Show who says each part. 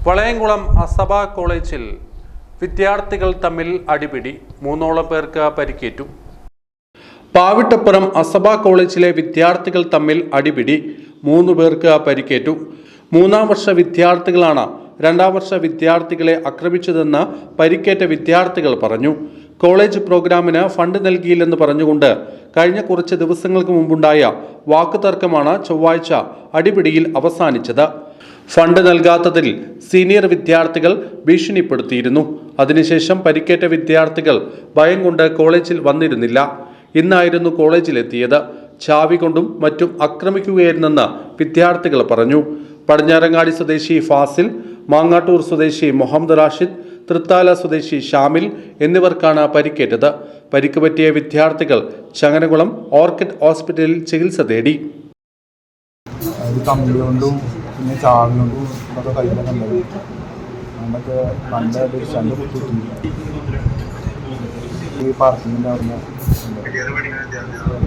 Speaker 1: വളയംകുളം അസബ കോളേജിൽ വിദ്യാർത്ഥികൾ തമ്മിൽ അടിപിടി, 3ഓളം പേർക്ക് പരിക്കേറ്റു. പാവിട്ടപ്പുറം അസബ കോളേജിലെ വിദ്യാർത്ഥികൾ തമ്മിൽ അടിപിടി, 3 പേർക്ക് പരിക്കേറ്റു. 3ാം വർഷ വിദ്യാർത്ഥികളാണ് 2ാം വർഷ വിദ്യാർത്ഥികളെ ആക്രമിച്ചതെന്ന് പരിക്കേറ്റ വിദ്യാർത്ഥികൾ പറഞ്ഞു. കോളേജ് പ്രോഗ്രാമിന് ഫണ്ട് നൽകിയില്ലെന്ന് പറഞ്ഞുകൊണ്ട് കഴിഞ്ഞ കുറച്ച് ദിവസങ്ങൾക്ക് മുമ്പുണ്ടായ വാക്കുതർക്കമാണ് ചൊവ്വാഴ്ച അടിപിടിയിൽ അവസാനിച്ചത്. ഫണ്ട് നൽകാത്തതിൽ സീനിയർ വിദ്യാർത്ഥികൾ ഭീഷണിപ്പെടുത്തിയിരുന്നു. അതിനുശേഷം പരിക്കേറ്റ വിദ്യാർത്ഥികൾ ഭയം കൊണ്ട് കോളേജിൽ വന്നിരുന്നില്ല. ഇന്നായിരുന്നു കോളേജിലെത്തിയത്. ചാവി കൊണ്ടും മറ്റും ആക്രമിക്കുകയായിരുന്നെന്ന് വിദ്യാർത്ഥികൾ പറഞ്ഞു. പടിഞ്ഞാറങ്ങാടി സ്വദേശി ഫാസിൽ, മാങ്ങാട്ടൂർ സ്വദേശി മുഹമ്മദ് റാഷിദ്, തൃത്താല സ്വദേശി ഷാമിൽ എന്നിവർക്കാണ് പരിക്കേറ്റത്. പരിക്ക് പറ്റിയ വിദ്യാർത്ഥികൾ ചങ്ങനകുളം ഓർക്കിഡ് ഹോസ്പിറ്റലിൽ ചികിത്സ തേടി.
Speaker 2: പിന്നെ ചാവിനോണ്ടും ഇതൊക്കെ കയ്യിലൊക്കെ ഉണ്ടായി. അതൊക്കെ നല്ല ഡിസ്റ്റൻസ് കുത്തിയിട്ടുണ്ട്. ഈ പാർക്കിങ്ങിൻ്റെ അവിടെ